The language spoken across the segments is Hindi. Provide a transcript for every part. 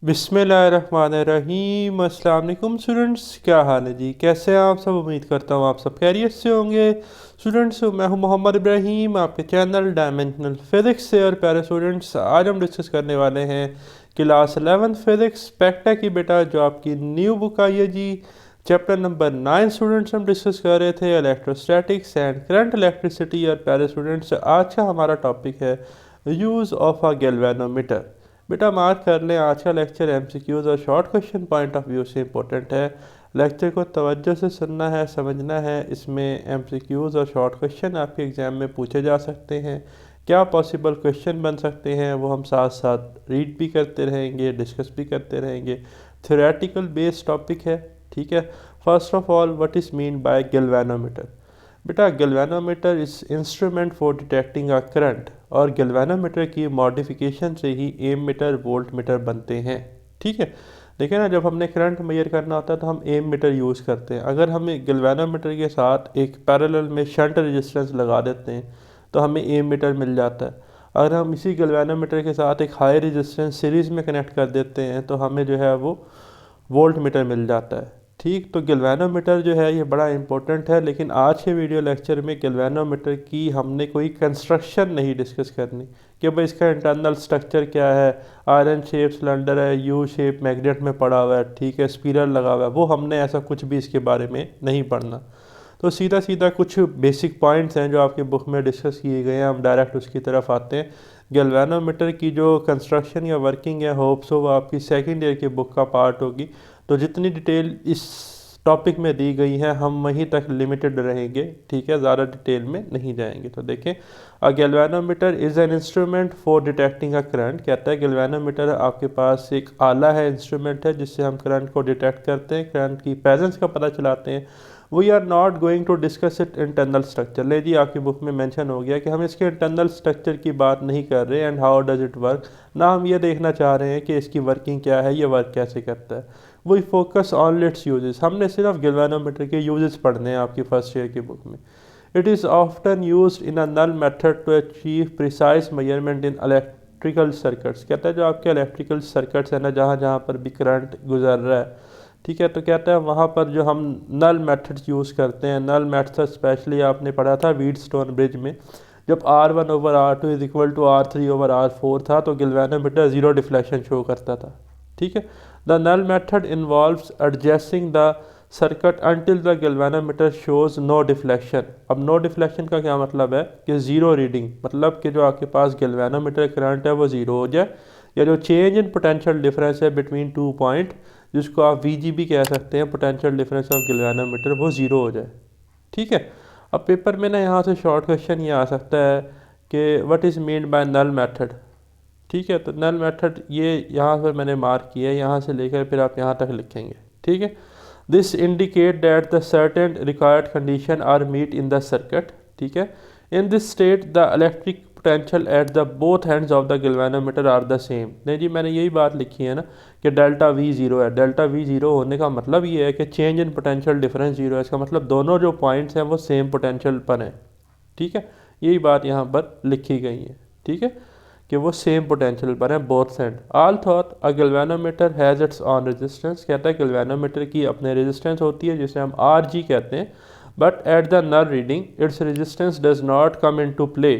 बिस्मिल्लाहिर्रहमानिर्रहीम। अस्सलाम वालेकुम स्टूडेंट्स, क्या हाल है जी? कैसे हैं आप सब? उम्मीद करता हूँ आप सब खैरियत से होंगे। स्टूडेंट्स, मैं हूँ मोहम्मद इब्राहीम, आपके चैनल डायमेंशनल फिज़िक्स से। और प्यारे स्टूडेंट्स, आज हम डिस्कस करने वाले हैं क्लास 11 फिज़िक्स पैक्टा की बेटा, जो आपकी न्यू बुक आई है जी। चैप्टर नंबर 9 स्टूडेंट्स हम डिस्कस कर रहे थे, इलेक्ट्रोस्टैटिक्स एंड करंट इलेक्ट्रिसिटी। और प्यारे स्टूडेंट्स, आज का हमारा टॉपिक है यूज़ ऑफ अ गैल्वेनोमीटर। बेटा मार्क कर लें, आज का लेक्चर एमसीक्यूज़ और short question point of view से इंपॉर्टेंट है। लेक्चर को तवज्जो से सुनना है, समझना है। इसमें एमसीक्यूज़ और शॉर्ट क्वेश्चन आपके एग्ज़ाम में पूछे जा सकते हैं। क्या पॉसिबल क्वेश्चन बन सकते हैं, वो हम साथ साथ रीड भी करते रहेंगे, डिस्कस भी करते रहेंगे। थ्योरेटिकल बेस्ड टॉपिक है, ठीक है। First of all, what is mean by galvanometer? बेटा galvanometer is instrument for detecting a current, और गैल्वेनोमीटर की मॉडिफिकेशन से ही एम मीटर वोल्ट मीटर बनते हैं, ठीक है। देखिए ना, जब हमने करंट मेजर करना होता है तो हम एम मीटर यूज़ करते हैं। अगर हमें गैल्वेनोमीटर के साथ एक पैरेलल में शंट रेजिस्टेंस लगा देते हैं तो हमें एम मीटर मिल जाता है। अगर हम इसी गैल्वेनोमीटर के साथ एक हाई रेजिस्टेंस सीरीज़ में कनेक्ट कर देते हैं तो हमें जो है वो वोल्ट मीटर मिल जाता है, ठीक। तो गैल्वेनोमीटर जो है ये बड़ा इंपॉर्टेंट है। लेकिन आज के वीडियो लेक्चर में गैल्वेनोमीटर की हमने कोई कंस्ट्रक्शन नहीं डिस्कस करनी कि भाई इसका इंटरनल स्ट्रक्चर क्या है। आयरन शेप सिलेंडर है, यू शेप मैग्नेट में पड़ा हुआ है, ठीक है, स्पिरल लगा हुआ है, वो हमने ऐसा कुछ भी इसके बारे में नहीं पढ़ना। तो सीधा सीधा कुछ बेसिक पॉइंट्स हैं जो आपकी बुक में डिस्कस किए गए हैं, हम डायरेक्ट उसकी तरफ आते हैं। गैल्वेनोमीटर की जो कंस्ट्रक्शन या वर्किंग है, होप्स हो वो आपकी सेकेंड ईयर की बुक का पार्ट होगी। तो जितनी डिटेल इस टॉपिक में दी गई है हम वहीं तक लिमिटेड रहेंगे, ठीक है, ज़्यादा डिटेल में नहीं जाएंगे। तो देखें, अ galvanometer is an instrument for detecting a current. कहता है गैल्वेनोमीटर आपके पास एक आला है, इंस्ट्रूमेंट है, जिससे हम करंट को डिटेक्ट करते हैं, करंट की प्रेजेंस का पता चलाते हैं। We are not going to discuss it internal structure. ले जी, आपकी बुक में मेंशन हो गया कि हम इसके इंटरनल स्ट्रक्चर की बात नहीं कर रहे and how does it work. ना हम ये देखना चाह रहे हैं कि इसकी वर्किंग क्या है, ये वर्क कैसे करता है। We focus on its uses. हमने सिर्फ गैल्वेनोमीटर के यूजेस पढ़ने हैं आपकी फर्स्ट ईयर की बुक में। It is often use in a null method to achieve precise measurement in electrical circuits. कहता है जो आपके इलेक्ट्रिकल सर्किट्स है ना, जहाँ जहाँ पर भी करंट गुजर रहा है, ठीक है, तो कहता है वहाँ पर जो हम नल मेथड्स यूज़ करते हैं, नल मेथड स्पेशली आपने पढ़ा था व्हीटस्टोन ब्रिज में, जब R1/R2 is equal to R3/R4 था तो गैल्वेनोमीटर ज़ीरो डिफ्लेक्शन शो करता था, ठीक है। The null method involves adjusting the circuit until the galvanometer shows no deflection. अब नो डिफ्लेक्शन का क्या मतलब है कि ज़ीरो रीडिंग, मतलब कि जो आपके पास गैल्वेनोमीटर करंट है वो ज़ीरो हो जाए, या जो चेंज इन पोटेंशियल डिफरेंस है बिटवीन टू पॉइंट, जिसको आप VG भी कह सकते हैं, पोटेंशियल डिफरेंस ऑफ गैल्वेनोमीटर, वो ज़ीरो हो जाए, ठीक है। अब पेपर में ना यहाँ से शॉर्ट क्वेश्चन ये आ सकता है कि what is mean by null method, ठीक है। तो नल मेथड ये यहाँ पर मैंने मार्क किया है, यहाँ से लेकर फिर आप यहाँ तक लिखेंगे, ठीक है। This indicate that the certain required condition are meet in the circuit, ठीक है। In this state the electric potential at the both hands of the galvanometer are the same. नहीं जी, मैंने यही बात लिखी है ना कि डेल्टा V ज़ीरो है। डेल्टा V ज़ीरो होने का मतलब ये है कि change in potential difference zero है। इसका मतलब दोनों जो पॉइंट्स हैं वो सेम पोटेंशियल पर हैं, ठीक है। यही बात यहाँ पर लिखी गई है, ठीक है, कि वो सेम पोटेंशियल पर हैं both side. All thought a galvanometer has its on resistance. कहता है गैल्वेनोमीटर की अपने रेजिस्टेंस होती है जिसे हम RG कहते हैं, but at the null reading its resistance does not come into play.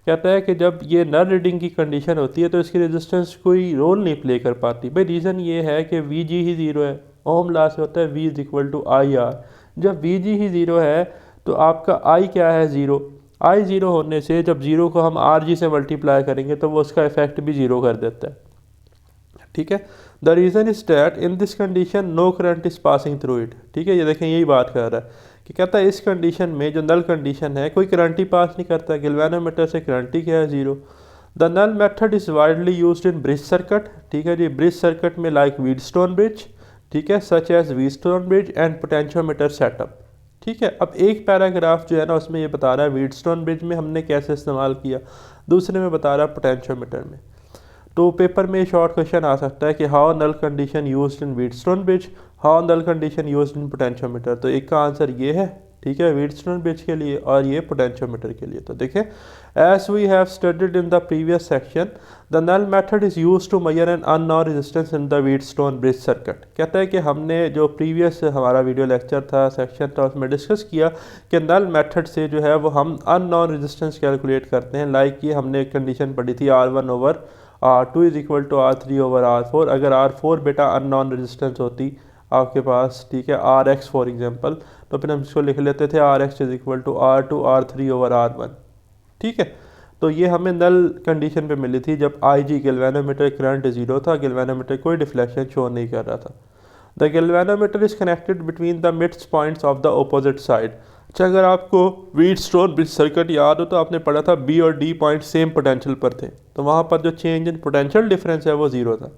कहता है कि जब ये नल रीडिंग की कंडीशन होती है तो इसकी रेजिस्टेंस कोई रोल नहीं प्ले कर पाती। भाई रीज़न ये है कि VG ही ज़ीरो है। ओम लॉ से होता है V is equal to IR। जब VG ही ज़ीरो है तो आपका I क्या है? ज़ीरो। I ज़ीरो होने से जब ज़ीरो को हम RG से मल्टीप्लाई करेंगे तो वो उसका इफेक्ट भी ज़ीरो कर देता है, ठीक है। The reason is that in this condition no current is passing through it, ठीक है। ये देखें, यही बात कर रहा है कि कहता है इस कंडीशन में, जो नल कंडीशन है, कोई करंट ही पास नहीं करता। गैल्वेनोमीटर से करंट ही क्या है? Zero. The null method is widely used in bridge circuit, ठीक है जी, ब्रिज सर्किट में लाइक व्हीटस्टोन ब्रिज, ठीक है, such as Wheatstone bridge and potentiometer setup, ठीक है। अब एक पैराग्राफ जो है ना उसमें ये बता रहा है व्हीटस्टोन ब्रिज में हमने कैसे इस्तेमाल किया, दूसरे में बता रहा है पोटेंशियोमीटर में। तो पेपर में शॉर्ट क्वेश्चन आ सकता है कि how null condition used in Wheatstone bridge, how null condition used in potentiometer. तो एक का आंसर ये है, ठीक है, व्हीटस्टोन ब्रिज के लिए, और ये पोटेंशियोमीटर के लिए। तो देखें, as we have studied in the previous section, the null method is use to measure an unknown resistance in the Wheatstone bridge circuit. कहता है कि हमने जो प्रीवियस हमारा वीडियो लेक्चर था, सेक्शन था, उसमें डिस्कस किया कि नल मेथड से जो है वो हम अननोन रेजिस्टेंस कैलकुलेट करते हैं। लाइक ये हमने एक कंडीशन पढ़ी थी, R1/R2 is equal to R3/R4। अगर R4 बेटा अननोन रेजिस्टेंस होती आपके पास, ठीक है, RX फॉर एग्जांपल, तो फिर हम इसको लिख लेते थे RX is equal to R2/R3/R1। ठीक है, तो ये हमें नल कंडीशन पे मिली थी जब IG गैल्वेनोमीटर करंट 0 था, गैल्वेनोमीटर कोई डिफ्लेक्शन शो नहीं कर रहा था। The galvanometer is connected between the mids points of the opposite side. अच्छा, अगर आपको व्हीटस्टोन ब्रिज सर्किट याद हो तो आपने पढ़ा था B और D पॉइंट सेम पोटेंशियल पर थे, तो वहाँ पर जो चेंज इन पोटेंशियल डिफरेंस है वो 0 था।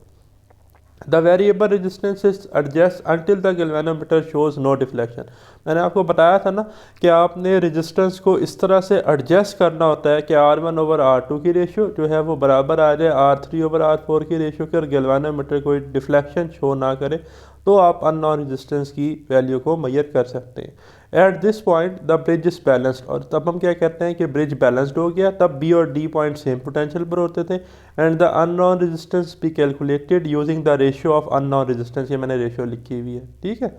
The variable resistance is adjust until the galvanometer shows no deflection. मैंने आपको बताया था ना कि आपने रेजिस्टेंस को इस तरह से एडजस्ट करना होता है कि R1/R2 की रेशियो जो है वो बराबर आ जाए R3/R4 की रेशियो के, और गैल्वेनोमीटर कोई डिफ्लेक्शन शो ना करे, तो आप अननोन रेजिस्टेंस की वैल्यू को मेजर कर सकते हैं। At this point the bridge is balanced, और तब हम क्या कहते हैं कि ब्रिज बैलेंस्ड हो गया, तब B और D पॉइंट सेम पोटेंशियल पर होते थे। And the unknown resistance be calculated using the ratio of unknown resistance. ये मैंने रेशियो लिखी हुई है, ठीक है।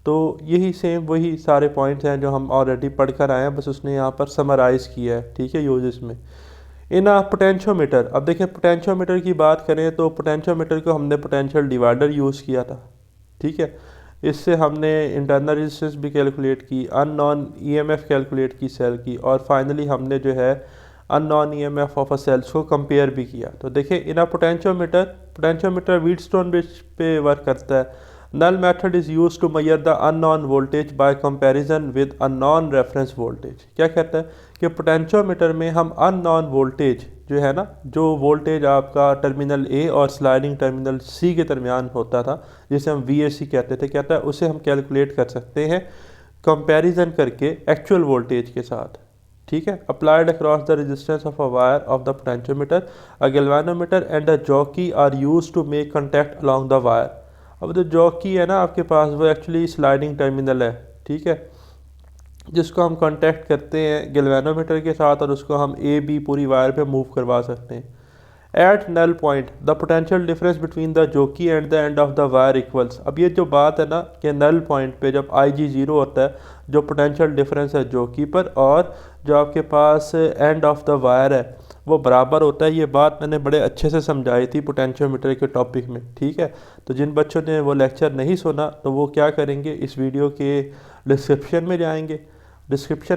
तो यही सेम वही सारे पॉइंट्स हैं जो हम ऑलरेडी पढ़ कर आए हैं, बस उसने यहाँ पर समराइज़ किया है, ठीक है, यूजेस में। इन आ पोटेंशियोमीटर, अब देखें पोटेंशियोमीटर की बात करें तो पोटेंशियोमीटर को हमने पोटेंशियल डिवाइडर यूज़ किया था, ठीक है। इससे हमने इंटरनल रेजिस्टेंस भी कैलकुलेट की, अननोन EMF कैलकुलेट की सेल की, और फाइनली हमने जो है unknown EMF of a cells को कंपेयर भी किया। तो देखें, in a potentiometer wheatstone bridge पे वर्क करता है। Null method is use to measure the unknown voltage by comparison with a known reference voltage. क्या कहता है कि पोटेंशियोमीटर में हम अननोन वोल्टेज जो है ना, जो वोल्टेज आपका टर्मिनल A और स्लाइडिंग टर्मिनल C के दरमियान होता था, जिसे हम VAC कहते थे, कहता है उसे हम कैलकुलेट कर सकते हैं कंपैरिजन करके एक्चुअल वोल्टेज के साथ, ठीक है। Applied across the resistance of a wire of the potentiometer, a galvanometer and a jockey are use to make contact along the wire. अब जो जॉकी है ना आपके पास, वो एक्चुअली स्लाइडिंग टर्मिनल है, ठीक है, जिसको हम कांटेक्ट करते हैं गैल्वेनोमीटर के साथ, और उसको हम AB पूरी वायर पे मूव करवा सकते हैं। At null point the potential difference between the jockey and the end of the wire equals. अब ये जो बात है ना कि नल पॉइंट पे जब IG 0 होता है, जो पोटेंशियल डिफरेंस है जॉकी पर और जो आपके पास एंड ऑफ द वायर है वो बराबर होता है। ये बात मैंने बड़े अच्छे से समझाई थी पोटेंशियोमीटर के टॉपिक में, ठीक है। तो जिन बच्चों ने वो लेक्चर नहीं सुना तो वो क्या करेंगे, इस वीडियो के डिस्क्रिप्शन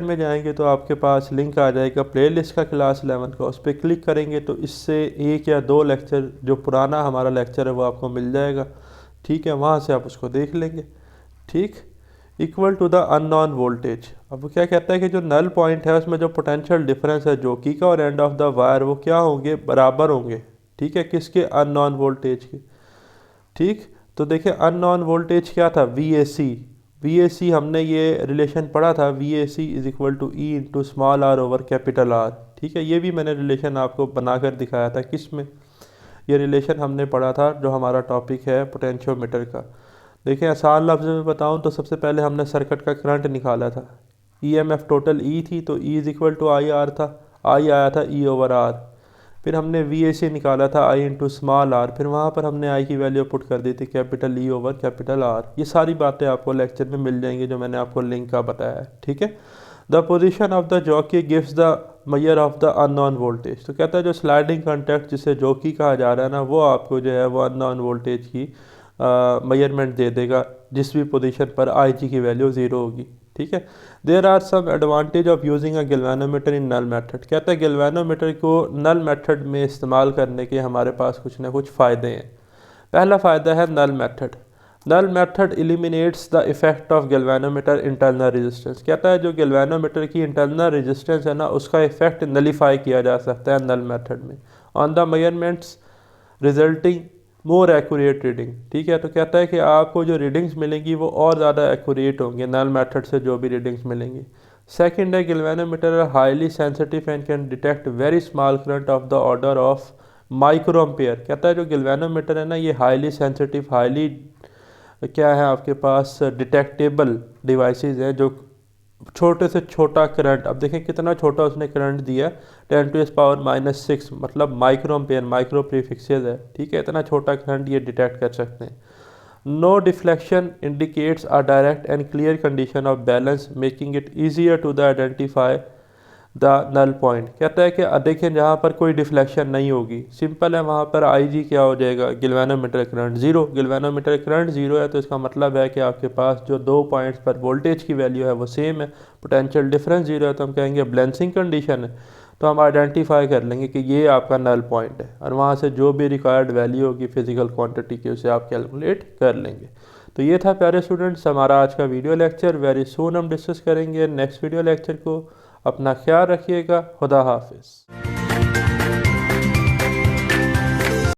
में जाएंगे तो आपके पास लिंक आ जाएगा प्लेलिस्ट का क्लास 11 का, उस पर क्लिक करेंगे तो इससे 1 या 2 लेक्चर जो पुराना हमारा लेक्चर है वो आपको मिल जाएगा, ठीक है। वहाँ से आप उसको देख लेंगे, ठीक। Equal to the unknown voltage, अब वो क्या कहता है कि जो नल पॉइंट है उसमें जो पोटेंशियल डिफरेंस है जॉकी का और एंड ऑफ द वायर, वो क्या होंगे, बराबर होंगे, ठीक है, किसके, अननोन वोल्टेज के, ठीक। तो देखिए अननोन वोल्टेज क्या था, VAC हमने ये रिलेशन पढ़ा था, VAC is equal to E into small r over capital R, ठीक है। ये भी मैंने रिलेशन आपको बनाकर दिखाया था, किस में, ये रिलेशन हमने पढ़ा था जो हमारा टॉपिक है पोटेंशियोमीटर का। देखिए आसान लफ्ज़ में बताऊँ तो सबसे पहले हमने सर्किट का करंट निकाला था, EMF टोटल E थी तो E is equal to IR था, I आया था E ओवर R। फिर हमने VAC निकाला था I इंटू स्मॉल r, फिर वहाँ पर हमने I की वैल्यू पुट कर दी थी capital E over capital R। ये सारी बातें आपको लेक्चर में मिल जाएंगी जो मैंने आपको लिंक का बताया है, ठीक है। The position of the jockey gives the measure of the unknown voltage. तो कहता है जो स्लाइडिंग कॉन्टैक्ट जिसे जॉकी कहा जा रहा है ना, वो आपको जो है वो अननोन वोल्टेज की मेजरमेंट दे देगा जिस भी पोजीशन पर IG की वैल्यू 0 होगी, ठीक है। There are some advantage of using a galvanometer in null method. कहता है गैल्वेनोमीटर को नल मेथड में इस्तेमाल करने के हमारे पास कुछ ना कुछ फ़ायदे हैं। पहला फ़ायदा है null method eliminates the effect of galvanometer internal resistance. कहता है जो गैल्वेनोमीटर की इंटरनल रेजिस्टेंस है ना, उसका इफेक्ट नलीफाई किया जा सकता है नल मेथड में, on the measurements resulting more accurate reading, ठीक है। तो कहता है कि आपको जो रीडिंग्स मिलेंगी वो और ज़्यादा एक्यूरेट होंगे नल मेथड से जो भी रीडिंग्स मिलेंगी। सेकंड है galvanometer are highly sensitive and can detect very small current of the order of micro ampere. कहता है जो गैल्वेनोमीटर है ना, ये हाईली सेंसिटिव, हाईली क्या है आपके पास डिटेक्टेबल डिवाइसेस हैं जो छोटे से छोटा करंट, अब देखें कितना छोटा उसने करंट दिया, 10⁻⁻⁶, मतलब माइक्रो एम्पेयर, माइक्रो प्रीफिक्सेस है, ठीक है, इतना छोटा करंट ये डिटेक्ट कर सकते हैं। No deflection indicates a direct and clear condition of balance making it easier to the identify the null point. कहता है कि देखें जहाँ पर कोई डिफ्लेक्शन नहीं होगी, सिंपल है, वहाँ पर आई जी क्या हो जाएगा, गिल्वेनोमीटर करंट ज़ीरो। गिल्वेनोमीटर करंट ज़ीरो है तो इसका मतलब है कि आपके पास जो 2 पॉइंट्स पर वोल्टेज की वैल्यू है वो सेम है, पोटेंशियल डिफरेंस ज़ीरो है, तो हम कहेंगे बैलेंसिंग कंडीशन है। तो हम आइडेंटिफाई कर लेंगे कि ये आपका नल पॉइंट है, और वहाँ से जो भी रिक्वायर्ड वैल्यू होगी फिजिकल क्वांटिटी की उसे आप कैलकुलेट कर लेंगे। तो ये था प्यारे स्टूडेंट्स हमारा आज का वीडियो लेक्चर। वेरी सून हम डिस्कस करेंगे नेक्स्ट वीडियो लेक्चर को। अपना ख्याल रखिएगा। खुदा हाफिज़।